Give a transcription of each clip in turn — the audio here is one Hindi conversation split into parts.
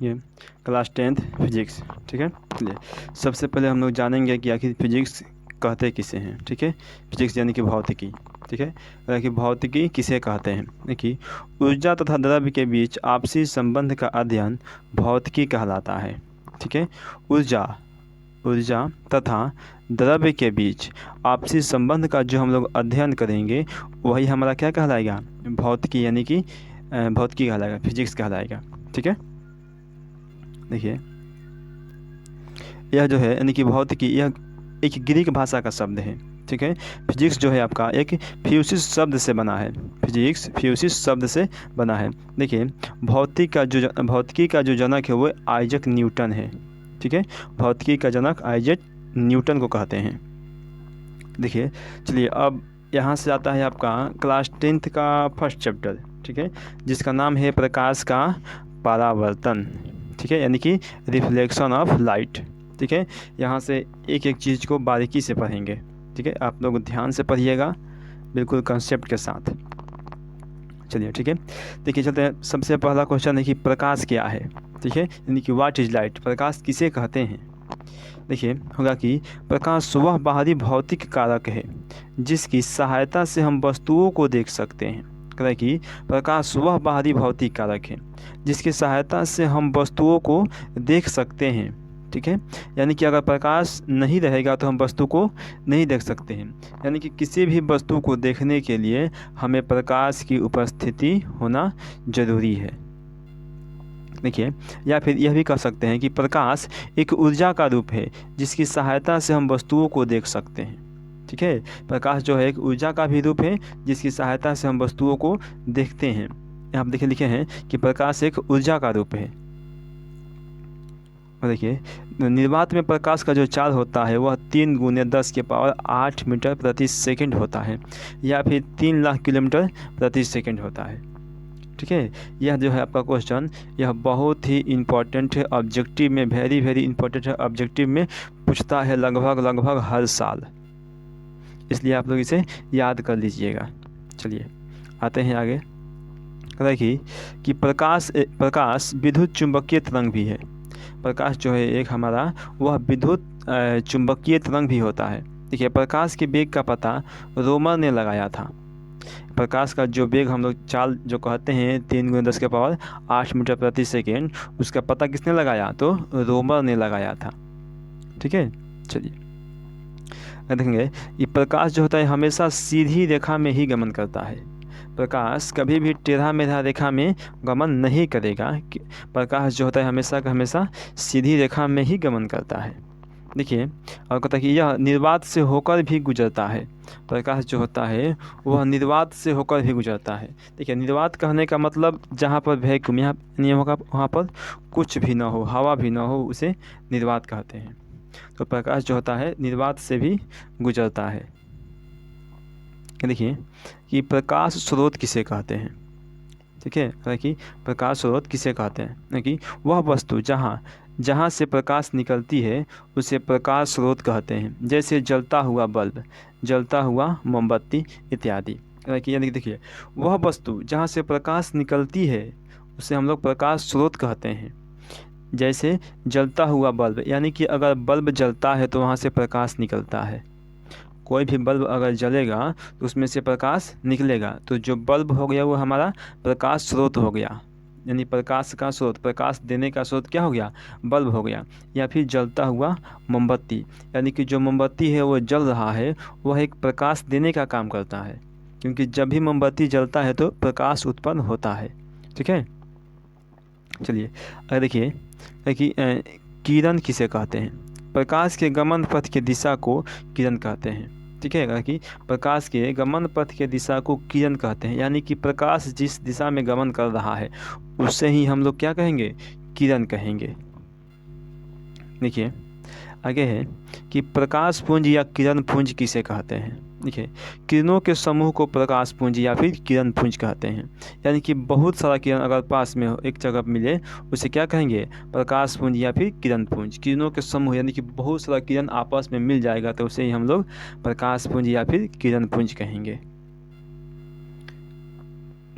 ये क्लास 10th फिजिक्स। ठीक है, चलिए सबसे पहले हम लोग जानेंगे कि आखिर फिजिक्स कहते किसे हैं। ठीक है, फिजिक्स यानी कि भौतिकी। ठीक है, कि भौतिकी किसे कहते हैं। देखिए, ऊर्जा तथा द्रव्य के बीच आपसी संबंध का अध्ययन भौतिकी कहलाता है। ठीक है, ऊर्जा तथा द्रव्य के बीच आपसी संबंध का जो हम लोग अध्ययन करेंगे वही हमारा क्या कहलाएगा, भौतिकी यानी कि भौतिकी कहलाएगा, फिजिक्स कहलाएगा। ठीक है, देखिए यह जो है यानी कि भौतिकी, यह एक ग्रीक भाषा का शब्द है। ठीक है, फिजिक्स जो है आपका एक फ्यूसिस शब्द से बना है। फिजिक्स फ्यूसिस शब्द से बना है। देखिए, भौतिकी का जो जनक है वो आइजक न्यूटन है। ठीक है, भौतिकी का जनक आइजक न्यूटन को कहते हैं। देखिए, चलिए अब यहाँ से आता है आपका क्लास 10th का फर्स्ट चैप्टर। ठीक है, जिसका नाम है प्रकाश का परावर्तन। ठीक है, यानी कि रिफ्लेक्शन ऑफ लाइट। ठीक है, यहाँ से एक एक चीज़ को बारीकी से पढ़ेंगे। ठीक है, आप लोग ध्यान से पढ़िएगा, बिल्कुल कंसेप्ट के साथ। चलिए ठीक है, देखिए चलते हैं। सबसे पहला क्वेश्चन है कि प्रकाश क्या है। ठीक है, यानी कि व्हाट इज लाइट, प्रकाश किसे कहते हैं। देखिए होगा कि प्रकाश वह बाहरी भौतिक कारक है जिसकी सहायता से हम वस्तुओं को देख सकते हैं। कहता है कि प्रकाश वह बाहरी भौतिक कारक है जिसकी सहायता से हम वस्तुओं को देख सकते हैं। ठीक है, यानी कि अगर प्रकाश नहीं रहेगा तो हम वस्तु को नहीं देख सकते हैं। यानी कि किसी भी वस्तु को देखने के लिए हमें प्रकाश की उपस्थिति होना जरूरी है। देखिए, या फिर यह भी कह सकते हैं कि प्रकाश एक ऊर्जा का रूप है जिसकी सहायता से हम वस्तुओं को देख सकते हैं। ठीक है, प्रकाश जो है एक ऊर्जा का भी रूप है जिसकी सहायता से हम वस्तुओं को देखते हैं। यहाँ पर देखिए लिखे हैं कि प्रकाश एक ऊर्जा का रूप है। और देखिए, निर्वात में प्रकाश का जो चाल होता है वह 3 × 10⁸ मीटर प्रति सेकंड होता है, या फिर 3 लाख किलोमीटर प्रति सेकंड होता है। ठीक है, यह जो है आपका क्वेश्चन, यह बहुत ही इम्पोर्टेंट है ऑब्जेक्टिव में, वेरी इम्पोर्टेंट है ऑब्जेक्टिव में, पूछता है लगभग हर साल, इसलिए आप लोग इसे याद कर लीजिएगा। चलिए आते हैं आगे। देखिए कि प्रकाश विद्युत चुंबकीय तरंग भी है। प्रकाश जो है एक हमारा वह विद्युत चुंबकीय तरंग भी होता है। देखिए, प्रकाश के वेग का पता रोमर ने लगाया था। प्रकाश का जो वेग हम लोग चाल जो कहते हैं 3 × 10⁸ मीटर प्रति सेकेंड, उसका पता किसने लगाया, तो रोमर ने लगाया था। ठीक है, चलिए देखेंगे ये प्रकाश जो होता है हमेशा सीधी रेखा में ही गमन करता है। प्रकाश कभी भी टेढ़ा मेढ़ा रेखा में गमन नहीं करेगा। प्रकाश जो होता है हमेशा का हमेशा सीधी रेखा में ही गमन करता है। देखिए, और कहता है कि यह निर्वात से होकर भी गुजरता है। प्रकाश जो होता है वह निर्वात से होकर भी गुजरता है। देखिए, निर्वात कहने का मतलब जहाँ पर वैक्यूम यहाँ नहीं होगा, वहाँ पर कुछ भी ना हो, हवा भी ना हो, उसे निर्वात कहते हैं। तो प्रकाश जो होता है निर्वात से भी गुजरता है। देखिए कि प्रकाश स्रोत किसे कहते हैं। ठीक है, कि प्रकाश स्रोत किसे कहते हैं, कि वह वस्तु जहाँ से प्रकाश निकलती है उसे प्रकाश स्रोत कहते हैं। जैसे जलता हुआ बल्ब, जलता हुआ मोमबत्ती इत्यादि। यानी कि देखिए, वह वस्तु जहाँ से प्रकाश निकलती है उसे हम लोग प्रकाश स्रोत कहते हैं। जैसे जलता हुआ बल्ब, यानी कि अगर बल्ब जलता है तो वहाँ से प्रकाश निकलता है। कोई भी बल्ब अगर जलेगा तो उसमें से प्रकाश निकलेगा, तो जो बल्ब हो गया वो हमारा प्रकाश स्रोत हो गया। यानी प्रकाश का स्रोत, प्रकाश देने का स्रोत क्या हो गया, बल्ब हो गया। या फिर जलता हुआ मोमबत्ती, यानी कि जो मोमबत्ती है वो जल रहा है, वह एक प्रकाश देने का काम करता है, क्योंकि जब भी मोमबत्ती जलता है तो प्रकाश उत्पन्न होता है। ठीक है, चलिए अगर देखिए कि किरण किसे कहते हैं। प्रकाश के गमन पथ की दिशा को किरण कहते हैं। ठीक है, कि प्रकाश के गमन पथ के दिशा को किरण कहते हैं, यानी कि प्रकाश जिस दिशा में गमन कर रहा है उसे ही हम लोग क्या कहेंगे, किरण कहेंगे। देखिए आगे है कि प्रकाश पुंज या किरण पुंज किसे कहते हैं। देखिए, किरणों के समूह को प्रकाश पुंज या फिर किरण पुंज कहते हैं। यानी कि बहुत सारा किरण अगर पास में हो, एक जगह मिले, उसे क्या कहेंगे, प्रकाश पुंज या फिर किरण पुंज। किरणों के समूह यानी कि बहुत सारा किरण आपस में मिल जाएगा तो उसे ही हम लोग प्रकाश पुंज या फिर किरण पुंज कहेंगे।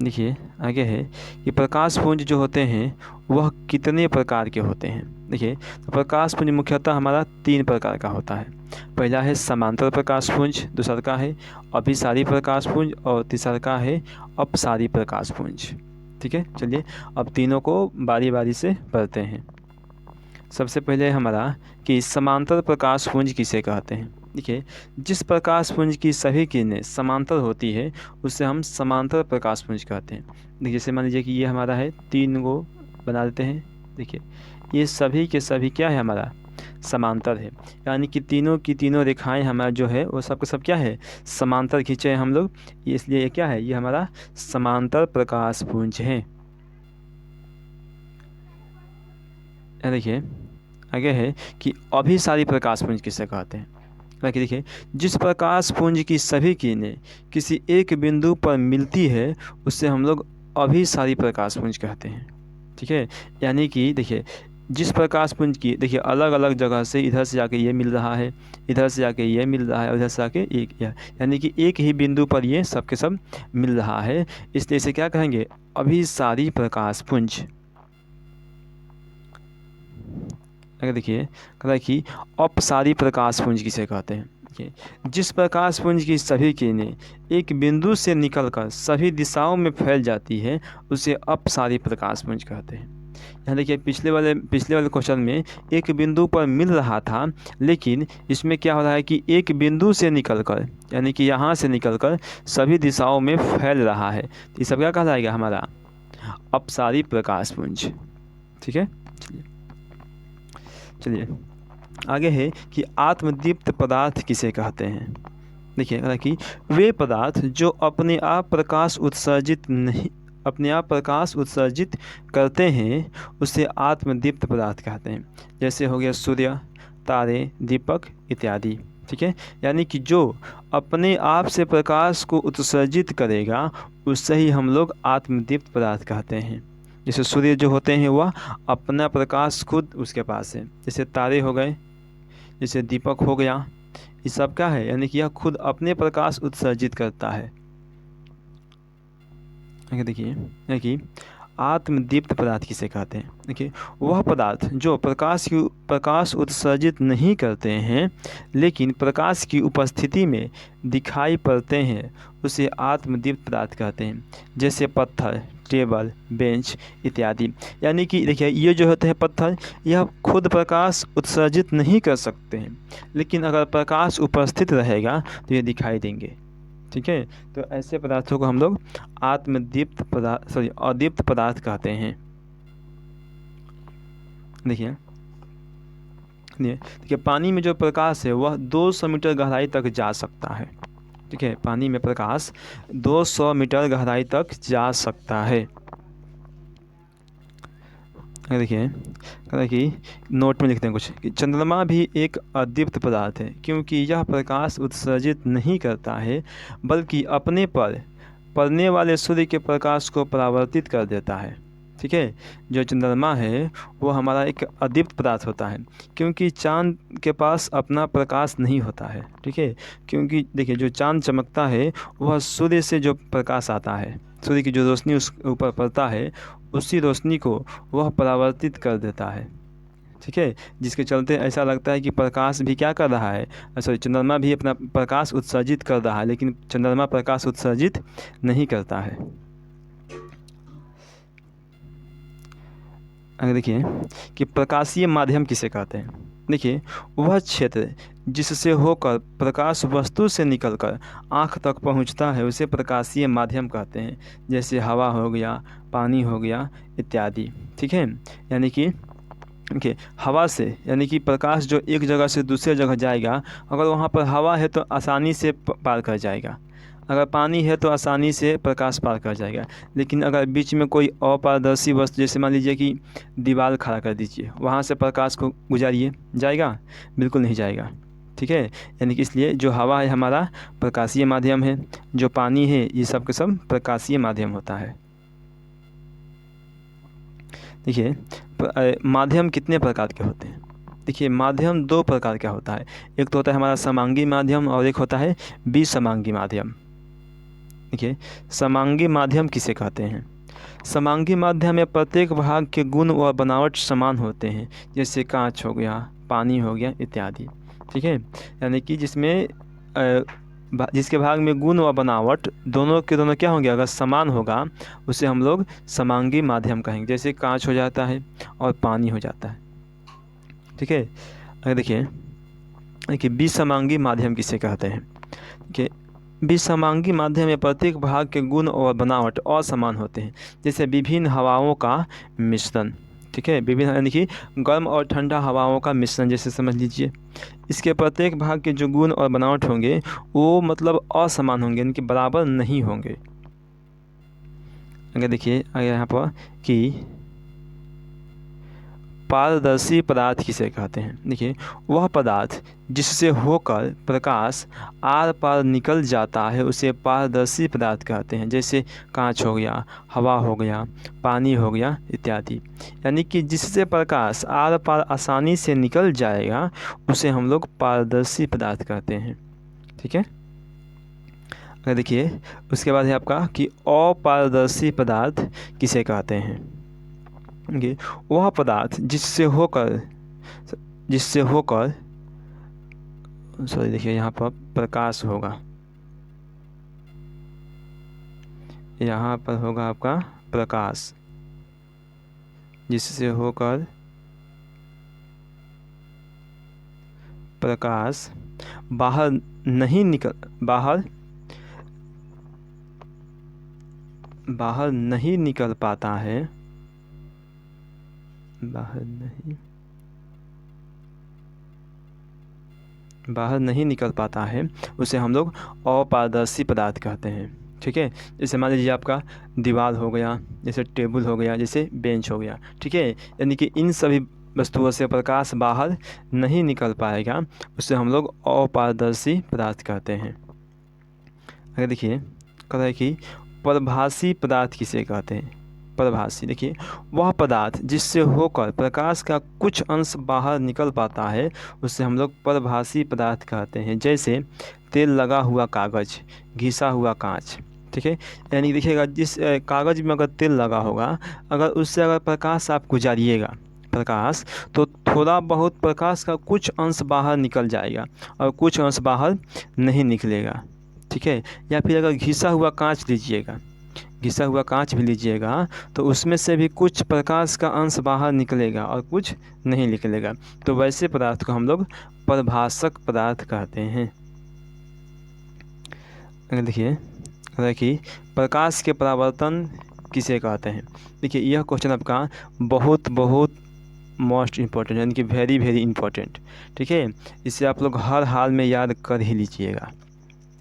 देखिए आगे है कि प्रकाश पुंज जो होते हैं वह कितने प्रकार के होते हैं। देखिए, तो प्रकाश पुंज मुख्यतः हमारा 3 प्रकार का होता है। पहला है समांतर प्रकाश पुंज, दूसरा का है अभिसारी प्रकाश पुंज और तीसरा का है अपसारी प्रकाश पुंज। ठीक है, चलिए अब तीनों को बारी बारी से पढ़ते हैं। सबसे पहले हमारा कि समांतर प्रकाश पुंज किसे कहते हैं। देखिए, जिस प्रकाश पुंज की सभी किरणें समांतर होती है उसे हम समांतर प्रकाश पुंज कहते हैं। देखिए, जैसे मान लीजिए कि ये हमारा है, 3 गो बना देते हैं। देखिए, ये सभी के सभी क्या है, हमारा समांतर है, यानी कि तीनों की तीनों रेखाएं हमारा जो है वो सब क्या है, समांतर खींचे हैं हम लोग, इसलिए ये क्या है, ये हमारा समांतर प्रकाश पुंज है। देखिए आगे है कि अभिसारी प्रकाश पुंज किसे कहते हैं। बाकी देखिए, जिस प्रकाश पुंज की सभी किरणें किसी एक बिंदु पर मिलती है उससे हम लोग अभिसारी प्रकाश पुंज कहते हैं। ठीक है, यानी कि देखिए, जिस प्रकाश पुंज की देखिए अलग अलग जगह से इधर से जाके ये मिल रहा है, इधर से जाके ये मिल रहा है, उधर से जाके एक, यानी कि एक ही बिंदु पर ये सब के सब मिल रहा है, इसलिए इसे क्या कहेंगे, अभिसारी प्रकाश पुंज। अगर देखिए कहता है कि अपसारी प्रकाश पुंज किसे कहते हैं। देखिए, जिस प्रकाश पुंज की सभी किरणें एक बिंदु से निकलकर सभी दिशाओं में फैल जाती है उसे अपसारी प्रकाश पुंज कहते हैं। यहाँ देखिए, पिछले वाले क्वेश्चन में एक बिंदु पर मिल रहा था, लेकिन इसमें क्या हो रहा है कि एक बिंदु से निकलकर, यानी कि यहाँ से निकलकर सभी दिशाओं में फैल रहा है, तो ये सब क्या कहलाएगा, हमारा अपसारी प्रकाश पुंज। ठीक है, चलिए आगे है कि आत्मदीप्त पदार्थ किसे कहते हैं। देखिए कि वे पदार्थ जो अपने आप प्रकाश उत्सर्जित करते हैं उसे आत्मदीप्त पदार्थ कहते हैं। जैसे हो गया सूर्य, तारे, दीपक इत्यादि। ठीक है, यानी कि जो अपने आप से प्रकाश को उत्सर्जित करेगा उससे ही हम लोग आत्मदीप्त पदार्थ कहते हैं। जैसे सूर्य जो होते हैं वह अपना प्रकाश खुद उसके पास है, जैसे तारे हो गए, जैसे दीपक हो गया, ये सब क्या है, यानी कि यह खुद अपने प्रकाश उत्सर्जित करता है। देखिए कि आत्मदीप्त पदार्थ किसे कहते हैं। देखिए, वह पदार्थ जो प्रकाश उत्सर्जित नहीं करते हैं लेकिन प्रकाश की उपस्थिति में दिखाई पड़ते हैं उसे आत्मदीप्त पदार्थ कहते हैं। जैसे पत्थर, टेबल, बेंच इत्यादि। यानी कि देखिए, ये जो होते हैं पत्थर, यह खुद प्रकाश उत्सर्जित नहीं कर सकते हैं, लेकिन अगर प्रकाश उपस्थित रहेगा तो ये दिखाई देंगे। ठीक है, तो ऐसे पदार्थों को हम लोग अदीप्त पदार्थ कहते हैं। देखिए पानी में जो प्रकाश है वह 200 मीटर गहराई तक जा सकता है। ठीक है, पानी में प्रकाश 200 मीटर गहराई तक जा सकता है। देखिए नोट में लिखते हैं कुछ कि चंद्रमा भी एक अदीप्त पदार्थ है क्योंकि यह प्रकाश उत्सर्जित नहीं करता है बल्कि अपने पर पड़ने वाले सूर्य के प्रकाश को परावर्तित कर देता है। ठीक है, जो चंद्रमा है वो हमारा एक अदीप्त पदार्थ होता है क्योंकि चांद के पास अपना प्रकाश नहीं होता है। ठीक है, क्योंकि देखिए जो चांद चमकता है वह सूर्य से जो प्रकाश आता है, सूर्य की जो रोशनी उस ऊपर पड़ता है उसी रोशनी को वह परावर्तित कर देता है। ठीक है, जिसके चलते ऐसा लगता है कि प्रकाश भी क्या कर रहा है, चंद्रमा भी अपना प्रकाश उत्सर्जित कर रहा है, लेकिन चंद्रमा प्रकाश उत्सर्जित नहीं करता है। अगर देखिए कि प्रकाशीय माध्यम किसे कहते हैं। देखिए, वह क्षेत्र जिससे होकर प्रकाश वस्तु से निकलकर आँख तक पहुंचता है उसे प्रकाशीय माध्यम कहते हैं। जैसे हवा हो गया, पानी हो गया इत्यादि। ठीक है, यानी कि देखिए हवा से, यानी कि प्रकाश जो एक जगह से दूसरे जगह जाएगा, अगर वहाँ पर हवा है तो आसानी से पार कर जाएगा, अगर पानी है तो आसानी से प्रकाश पार कर जाएगा। लेकिन अगर बीच में कोई अपारदर्शी वस्तु, जैसे मान लीजिए कि दीवार खड़ा कर दीजिए, वहाँ से प्रकाश को गुजारिए, जाएगा? बिल्कुल नहीं जाएगा। ठीक है, यानी कि इसलिए जो हवा है हमारा प्रकाशीय माध्यम है, जो पानी है ये सब के सब प्रकाशीय माध्यम होता है। देखिए माध्यम कितने प्रकार के होते हैं। देखिए माध्यम 2 प्रकार का होता है, एक तो होता है हमारा समांगी माध्यम और एक होता है विसमांगी माध्यम। देखिए समांगी माध्यम किसे कहते हैं। समांगी माध्यम में प्रत्येक भाग के गुण व बनावट समान होते हैं, जैसे कांच हो गया, पानी हो गया इत्यादि। ठीक है, यानी कि जिसमें जिसके भाग में गुण व बनावट दोनों के दोनों क्या होंगे, अगर समान होगा उसे हम लोग समांगी माध्यम कहेंगे। जैसे कांच हो जाता है और पानी हो जाता है। ठीक है, अगर देखिए विसमांगी माध्यम किसे कहते हैं कि विसमांगी माध्यम में प्रत्येक भाग के गुण और बनावट असमान होते हैं, जैसे विभिन्न हवाओं का मिश्रण। ठीक है, विभिन्न यानी कि गर्म और ठंडा हवाओं का मिश्रण जैसे समझ लीजिए। इसके प्रत्येक भाग के जो गुण और बनावट होंगे वो मतलब असमान होंगे, यानी कि बराबर नहीं होंगे। अगर देखिए अगर यहाँ पर कि पारदर्शी पदार्थ किसे कहते हैं। देखिए वह पदार्थ जिससे होकर प्रकाश आर पार निकल जाता है उसे पारदर्शी पदार्थ कहते हैं। जैसे कांच हो गया, हवा हो गया, पानी हो गया इत्यादि। यानी कि जिससे प्रकाश आर पार आसानी से निकल जाएगा उसे हम लोग पारदर्शी पदार्थ कहते हैं। ठीक है, अगर देखिए उसके बाद है आपका कि अपारदर्शी पदार्थ किसे कहते हैं। वह पदार्थ जिससे होकर सॉरी देखिए यहाँ पर प्रकाश होगा, यहाँ पर होगा आपका प्रकाश, जिससे होकर प्रकाश बाहर नहीं निकल पाता है, बाहर नहीं निकल पाता है उसे हम लोग अपारदर्शी पदार्थ कहते हैं। ठीक है, जैसे मान लीजिए आपका दीवार हो गया, जैसे टेबल हो गया, जैसे बेंच हो गया। ठीक है, यानी कि इन सभी वस्तुओं से प्रकाश बाहर नहीं निकल पाएगा, उसे हम लोग अपारदर्शी पदार्थ कहते हैं। अगर देखिए कह रहा है कि प्रभासी पदार्थ किसे कहते हैं। प्रभासी देखिए वह पदार्थ जिससे होकर प्रकाश का कुछ अंश बाहर निकल पाता है उसे हम लोग प्रभासी पदार्थ कहते हैं। जैसे तेल लगा हुआ कागज़, घिसा हुआ कांच। ठीक है, यानी देखिएगा जिस कागज़ में अगर तेल लगा होगा, अगर उससे अगर प्रकाश आप गुजारिएगा प्रकाश, तो थोड़ा बहुत प्रकाश का कुछ अंश बाहर निकल जाएगा और कुछ अंश बाहर नहीं निकलेगा। ठीक है, या फिर अगर घिसा हुआ कांच लीजिएगा, घिसा हुआ कांच भी लीजिएगा तो उसमें से भी कुछ प्रकाश का अंश बाहर निकलेगा और कुछ नहीं निकलेगा। तो वैसे पदार्थ को हम लोग प्रभासक पदार्थ कहते हैं। अगर देखिए कि प्रकाश के परावर्तन किसे कहते हैं। देखिए यह क्वेश्चन आपका बहुत मोस्ट इम्पोर्टेंट, यानी कि वेरी इम्पोर्टेंट। ठीक है, इसे आप लोग हर हाल में याद कर ही लीजिएगा।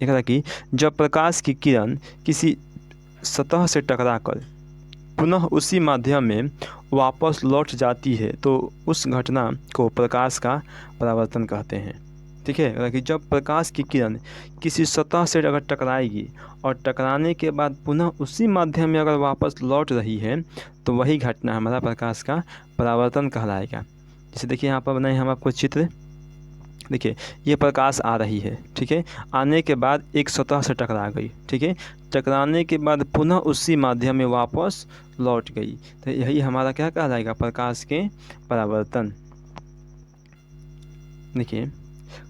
देखा था कि जब प्रकाश की किरण किसी सतह से टकराकर पुनः उसी माध्यम में वापस लौट जाती है तो उस घटना को प्रकाश का परावर्तन कहते हैं। ठीक है, कि जब प्रकाश की किरण किसी सतह से अगर टकराएगी और टकराने के बाद पुनः उसी माध्यम में अगर वापस लौट रही है तो वही घटना हमारा प्रकाश का परावर्तन कहलाएगा। जैसे देखिए यहाँ पर बनाए हम आपको चित्र। देखिए ये प्रकाश आ रही है, ठीक है, आने के बाद एक सतह से टकरा गई। ठीक है, टकराने के बाद पुनः उसी माध्यम में वापस लौट गई, तो यही हमारा क्या कहलाएगा, प्रकाश के परावर्तन। देखिए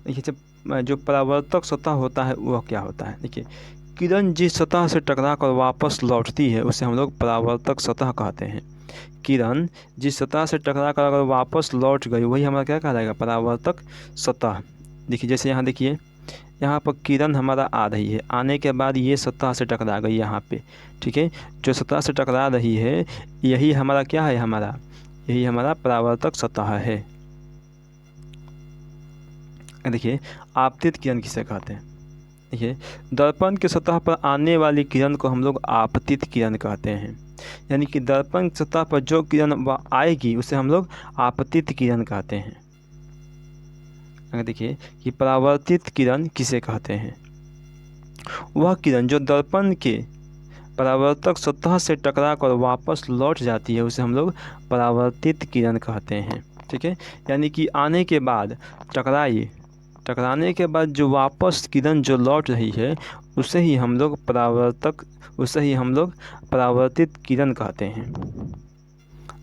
जब जो परावर्तक सतह होता है वह क्या होता है। देखिए किरण जिस सतह से टकरा कर वापस लौटती है उसे हम लोग परावर्तक सतह कहते हैं। किरण जिस सतह से टकरा कर अगर वापस लौट गई वही हमारा क्या कहलाएगा, परावर्तक सतह। देखिए जैसे यहाँ देखिए यहाँ पर किरण हमारा आ रही है, आने के बाद ये सतह से टकरा गई यहाँ पे। ठीक है, जो सतह से टकरा रही है यही हमारा क्या है, यही हमारा परावर्तक सतह है। देखिए आपतित किरण किसे कहते हैं। देखिए दर्पण की सतह पर आने वाली किरण को हम लोग आपतित किरण कहते हैं, यानी कि दर्पण की सतह पर जो किरण आएगी उसे हम लोग आपतित किरण कहते हैं। अगर देखिए कि परावर्तित किरण किसे कहते हैं, वह किरण जो दर्पण के परावर्तक सतह से टकरा कर वापस लौट जाती है उसे हम लोग परावर्तित किरण कहते हैं। ठीक है, यानी कि आने के बाद टकराने के बाद जो वापस किरण जो लौट रही है उसे ही हम लोग परावर्तित किरण कहते हैं।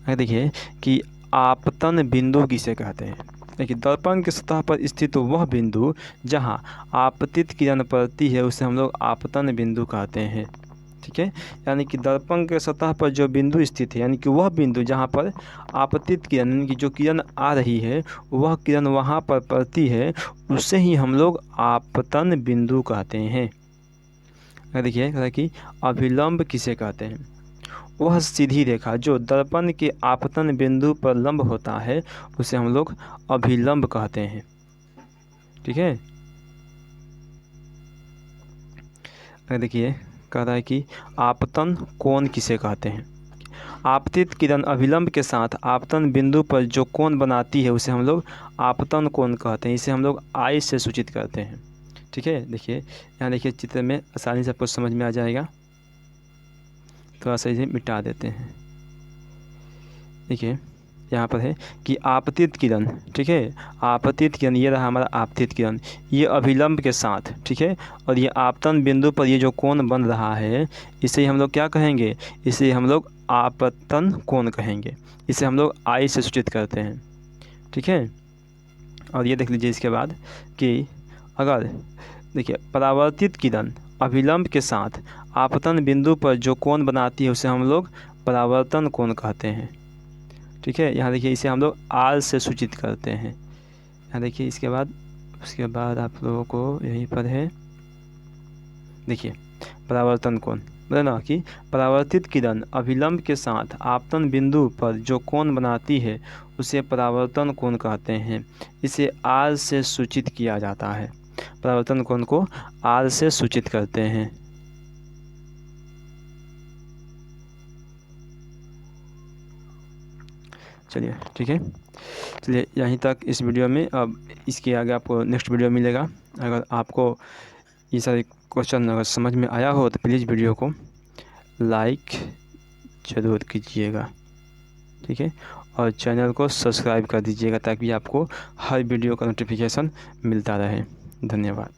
देखिए कि आपतन बिंदु किसे कहते हैं। देखिए दर्पण की सतह पर स्थित वह बिंदु जहां आपतित किरण पड़ती है उसे हम लोग आपतन बिंदु कहते हैं। ठीक है, यानी कि दर्पण के सतह पर जो बिंदु स्थित है, यानी कि वह बिंदु जहाँ पर आपतित किरण यानी कि जो किरण आ रही है वह किरण वहाँ पर पड़ती है, उसे ही हम लोग आपतन बिंदु कहते हैं। देखिए कि अभिलंब किसे कहते हैं। वह सीधी रेखा जो दर्पण के आपतन बिंदु पर लंब होता है उसे हम लोग अभिलंब कहते हैं। ठीक है, देखिए कह रहा है कि आपतन कोण किसे कहते हैं। आपतित किरण अभिलंब के साथ आपतन बिंदु पर जो कोण बनाती है उसे हम लोग आपतन कोण कहते हैं। इसे हम लोग आई से सूचित करते हैं। ठीक है, देखिए यहाँ देखिए चित्र में आसानी से आपको समझ में आ जाएगा। थोड़ा सा इसे मिटा देते हैं। देखिए यहाँ पर है कि आपतित किरण, ठीक है, आपतित किरण ये रहा हमारा आपतित किरण, ये अभिलंब के साथ, ठीक है, और ये आपतन बिंदु पर ये जो कोण बन रहा है इसे हम लोग क्या कहेंगे, इसे हम लोग आपतन कोण कहेंगे। इसे हम लोग आई से सूचित करते हैं। ठीक है, और ये देख लीजिए इसके बाद कि अगर देखिए परावर्तित किरण अभिलंब के साथ आपतन बिंदु पर जो कोण बनाती है उसे हम लोग परावर्तन कोण कहते हैं। ठीक है, यहाँ देखिए इसे हम लोग आर से सूचित करते हैं। यहाँ देखिए उसके बाद आप लोगों को यहीं पर है, देखिए परावर्तन कोण बोले ना कि परावर्तित किरण अभिलंब के साथ आपतन बिंदु पर जो कोण बनाती है उसे परावर्तन कोण कहते हैं। इसे आर से सूचित किया जाता है। परावर्तन कोण को आर से सूचित करते हैं। चलिए ठीक है, चलिए यहीं तक इस वीडियो में। अब इसके आगे आपको नेक्स्ट वीडियो मिलेगा। अगर आपको ये सारे क्वेश्चन अगर समझ में आया हो तो प्लीज़ वीडियो को लाइक ज़रूर कीजिएगा। ठीक है, और चैनल को सब्सक्राइब कर दीजिएगा ताकि आपको हर वीडियो का नोटिफिकेशन मिलता रहे। धन्यवाद।